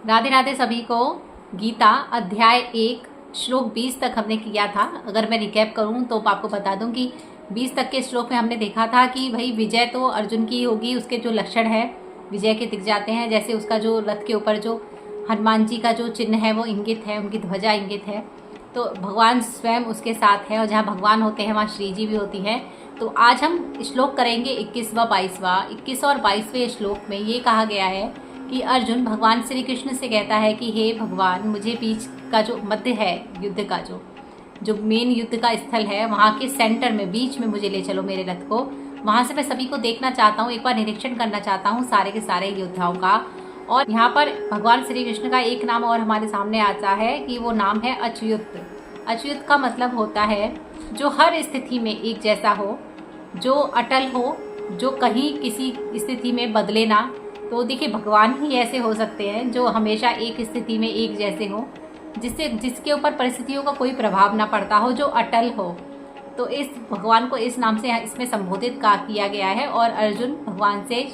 राधे राधे सभी को। गीता अध्याय 1 श्लोक 20 तक हमने किया था। अगर मैं रिकैप करूं तो आपको बता दूं कि 20 तक के श्लोक में हमने देखा था कि भाई विजय तो अर्जुन की होगी, उसके जो लक्षण है विजय के दिख जाते हैं। जैसे उसका जो रथ के ऊपर जो हनुमान जी का जो चिन्ह है वो इंगित है, उनकी ध्वजा इंगित है, तो भगवान स्वयं उसके साथ है। और जहाँ भगवान होते हैं वहाँ श्री जी भी होती हैं। तो आज हम श्लोक करेंगे 21वां 22वां। 21 और 22वें श्लोक में ये कहा गया है कि अर्जुन भगवान श्री कृष्ण से कहता है कि हे भगवान, मुझे बीच का जो मध्य है युद्ध का जो मेन युद्ध का स्थल है वहाँ के सेंटर में बीच में मुझे ले चलो मेरे रथ को। वहाँ से मैं सभी को देखना चाहता हूँ, एक बार निरीक्षण करना चाहता हूँ सारे के सारे योद्धाओं का। और यहाँ पर भगवान श्री कृष्ण का एक नाम और हमारे सामने आता है कि वो नाम है अच्युत। अच्युत का मतलब होता है जो हर स्थिति में एक जैसा हो, जो अटल हो, जो कहीं किसी स्थिति में बदले ना। तो देखिए भगवान ही ऐसे हो सकते हैं जो हमेशा एक स्थिति में एक जैसे हो, जिसके ऊपर परिस्थितियों का कोई प्रभाव ना पड़ता हो, जो अटल हो। तो इस भगवान को इस नाम से इसमें संबोधित किया गया है। और अर्जुन भगवान से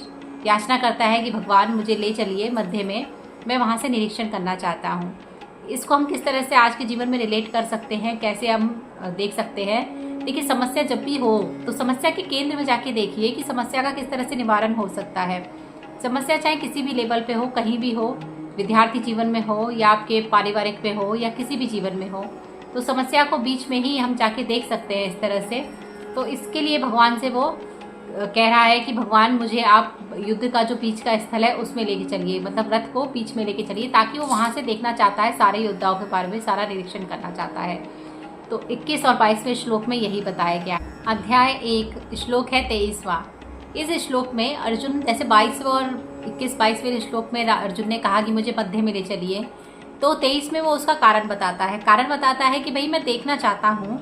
याचना करता है कि भगवान मुझे ले चलिए मध्य में, मैं वहाँ से निरीक्षण करना चाहता हूँ। इसको हम किस तरह से आज के जीवन में रिलेट कर सकते हैं, कैसे हम देख सकते हैं। देखिए समस्या जब भी हो तो समस्या के केंद्र में जाके देखिए कि समस्या का किस तरह से निवारण हो सकता है। समस्या चाहे किसी भी लेवल पे हो, कहीं भी हो, विद्यार्थी जीवन में हो या आपके पारिवारिक में हो या किसी भी जीवन में हो, तो समस्या को बीच में ही हम जाके देख सकते हैं इस तरह से। तो इसके लिए भगवान से वो कह रहा है कि भगवान मुझे आप युद्ध का जो बीच का स्थल है उसमें लेके चलिए, मतलब रथ को बीच में लेके चलिए, ताकि वो वहाँ से देखना चाहता है सारे योद्धाओं के बारे में, सारा निरीक्षण करना चाहता है। तो 21 और 22वें श्लोक में यही बताया गया। अध्याय 1 श्लोक है 23वां। इस श्लोक में अर्जुन, जैसे 22 और 21-22वें श्लोक में अर्जुन ने कहा कि मुझे मध्य में ले चलिए, तो 23 में वो उसका कारण बताता है। कारण बताता है कि भाई मैं देखना चाहता हूँ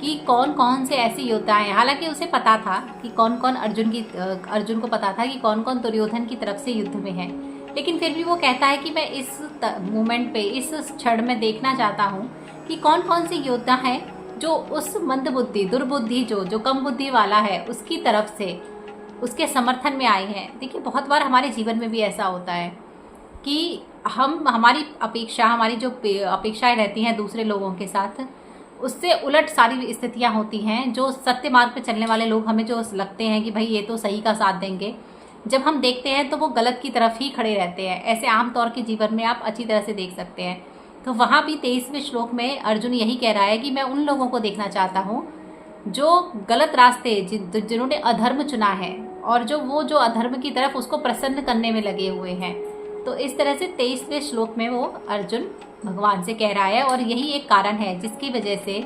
कि कौन कौन से ऐसे योद्धा हैं। हालांकि उसे पता था कि कौन कौन अर्जुन को पता था कि कौन कौन दुर्योधन की तरफ से युद्ध में है, लेकिन फिर भी वो कहता है कि मैं इस मोमेंट पे, इस क्षण में देखना चाहता हूँ कि कौन कौन से योद्धा हैं जो उस मंद बुद्धि, दुर्बुद्धि, जो कम बुद्धि वाला है उसकी तरफ से, उसके समर्थन में आए हैं। देखिए बहुत बार हमारे जीवन में भी ऐसा होता है कि हमारी जो अपेक्षाएं रहती हैं दूसरे लोगों के साथ, उससे उलट सारी स्थितियां होती हैं। जो सत्य मार्ग पे चलने वाले लोग हमें जो लगते हैं कि भाई ये तो सही का साथ देंगे, जब हम देखते हैं तो वो गलत की तरफ ही खड़े रहते हैं। ऐसे आमतौर के जीवन में आप अच्छी तरह से देख सकते हैं। तो वहाँ भी 23वें श्लोक में अर्जुन यही कह रहा है कि मैं उन लोगों को देखना चाहता हूँ जो गलत रास्ते, जिन्होंने अधर्म चुना है और जो अधर्म की तरफ उसको प्रसन्न करने में लगे हुए हैं। तो इस तरह से 23वें श्लोक में वो अर्जुन भगवान से कह रहा है। और यही एक कारण है जिसकी वजह से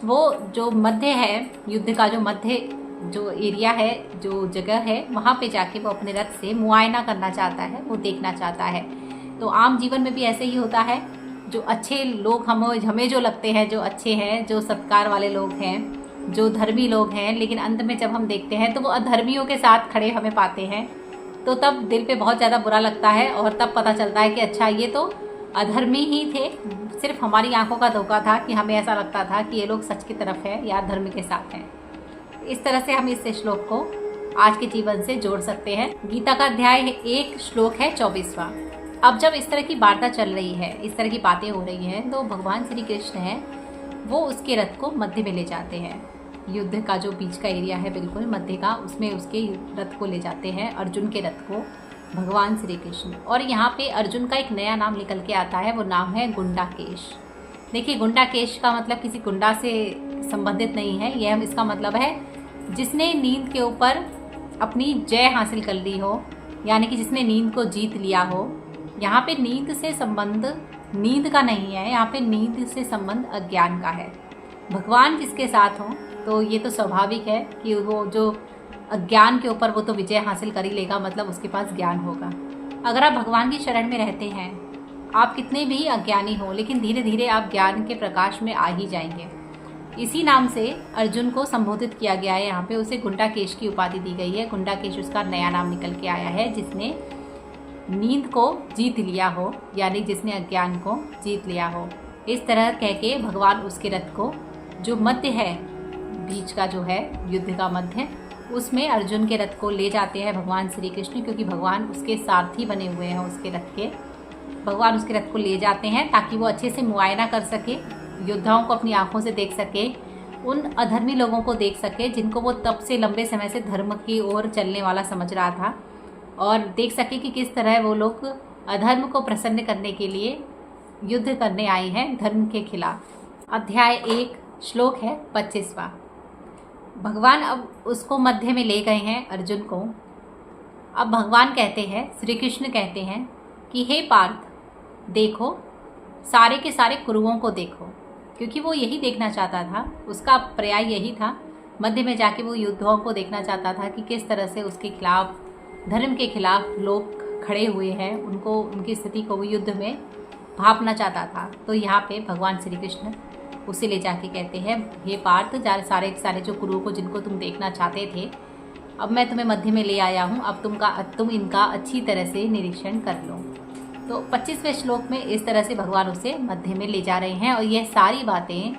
वो जो मध्य है, युद्ध का जो मध्य जो एरिया है, जो जगह है, वहाँ पे जाके वो अपने रथ से मुआयना करना चाहता है, वो देखना चाहता है। तो आम जीवन में भी ऐसे ही होता है। जो अच्छे लोग हमें जो लगते हैं, जो अच्छे हैं, जो सत्कार वाले लोग हैं, जो धर्मी लोग हैं, लेकिन अंत में जब हम देखते हैं तो वो अधर्मियों के साथ खड़े हमें पाते हैं, तो तब दिल पे बहुत ज़्यादा बुरा लगता है। और तब पता चलता है कि अच्छा ये तो अधर्मी ही थे, सिर्फ हमारी आंखों का धोखा था कि हमें ऐसा लगता था कि ये लोग सच की तरफ है या धर्म के साथ हैं। इस तरह से हम इस श्लोक को आज के जीवन से जोड़ सकते हैं। गीता का अध्याय 1 श्लोक है 24वां। अब जब इस तरह की वार्ता चल रही है, इस तरह की बातें हो रही हैं, तो भगवान श्री कृष्ण है वो उसके रथ को मध्य में ले जाते हैं। युद्ध का जो बीच का एरिया है बिल्कुल मध्य का, उसमें उसके रथ को ले जाते हैं, अर्जुन के रथ को भगवान श्री कृष्ण। और यहाँ पे अर्जुन का एक नया नाम निकल के आता है, वो नाम है गुंडाकेश। देखिए गुंडाकेश का मतलब किसी गुंडा से संबंधित नहीं है, यह इसका मतलब है जिसने नींद के ऊपर अपनी जय हासिल कर ली हो, यानी कि जिसने नींद को जीत लिया हो। यहाँ पे नींद से संबंध नींद का नहीं है, यहाँ पे नींद से संबंध अज्ञान का है। भगवान जिसके साथ हो तो ये तो स्वाभाविक है कि वो जो अज्ञान के ऊपर वो तो विजय हासिल कर ही लेगा, मतलब उसके पास ज्ञान होगा। अगर आप भगवान की शरण में रहते हैं, आप कितने भी अज्ञानी हो, लेकिन धीरे धीरे आप ज्ञान के प्रकाश में आ ही जाएंगे। इसी नाम से अर्जुन को संबोधित किया गया है। यहाँ पे उसे गुंडाकेश की उपाधि दी गई है। गुंडाकेश उसका नया नाम निकल के आया है, जिसने नींद को जीत लिया हो, यानी जिसने अज्ञान को जीत लिया हो। इस तरह कह के भगवान उसके रथ को, जो मध्य है, बीच का जो है युद्ध का मध्य, उसमें अर्जुन के रथ को ले जाते हैं भगवान श्री कृष्ण, क्योंकि भगवान उसके सारथी बने हुए हैं उसके रथ के। भगवान उसके रथ को ले जाते हैं ताकि वो अच्छे से मुआयना कर सके, योद्धाओं को अपनी आंखों से देख सके, उन अधर्मी लोगों को देख सके जिनको वो तब से लंबे समय से धर्म की ओर चलने वाला समझ रहा था, और देख सके कि किस तरह वो लोग अधर्म को प्रसन्न करने के लिए युद्ध करने आए हैं धर्म के खिलाफ। अध्याय 1 श्लोक है 25वां। भगवान अब उसको मध्य में ले गए हैं अर्जुन को। अब भगवान कहते हैं, श्री कृष्ण कहते हैं कि हे पार्थ, देखो सारे के सारे कुरुओं को देखो, क्योंकि वो यही देखना चाहता था, उसका पर्याय यही था। मध्य में जाके वो युद्धों को देखना चाहता था कि किस तरह से उसके खिलाफ, धर्म के खिलाफ लोग खड़े हुए हैं, उनको, उनकी स्थिति को वो युद्ध में भांपना चाहता था। तो यहाँ पे भगवान श्री कृष्ण उसे ले जाके कहते हैं, हे पार्थ, सारे के सारे जो कुरुओं को जिनको तुम देखना चाहते थे, अब मैं तुम्हें मध्य में ले आया हूँ, अब तुम इनका अच्छी तरह से निरीक्षण कर लो। तो 25वें श्लोक में इस तरह से भगवान उसे मध्य में ले जा रहे हैं, और यह सारी बातें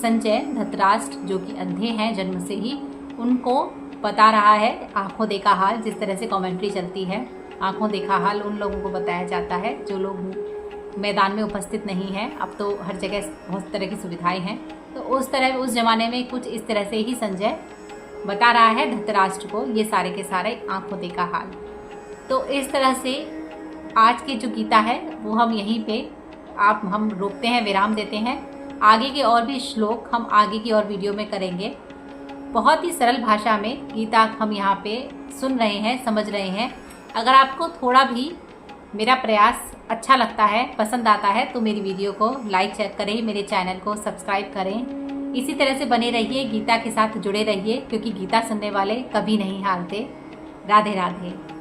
संजय धृतराष्ट्र जो कि अंधे हैं जन्म से ही, उनको बता रहा है। आंखों देखा हाल, जिस तरह से कमेंट्री चलती है, आंखों देखा हाल उन लोगों को बताया जाता है जो लोग मैदान में उपस्थित नहीं हैं। अब तो हर जगह बहुत तरह की सुविधाएं हैं, तो उस तरह उस जमाने में कुछ इस तरह से ही संजय बता रहा है धृतराष्ट्र को ये सारे के सारे आंखों देखा हाल। तो इस तरह से आज की जो गीता है वो हम यहीं पे हम रोकते हैं, विराम देते हैं। आगे के और भी श्लोक हम आगे की और वीडियो में करेंगे। बहुत ही सरल भाषा में गीता हम यहाँ पे सुन रहे हैं, समझ रहे हैं। अगर आपको थोड़ा भी मेरा प्रयास अच्छा लगता है, पसंद आता है, तो मेरी वीडियो को लाइक करें, मेरे चैनल को सब्सक्राइब करें। इसी तरह से बने रहिए, गीता के साथ जुड़े रहिए, क्योंकि गीता सुनने वाले कभी नहीं हारते। राधे राधे।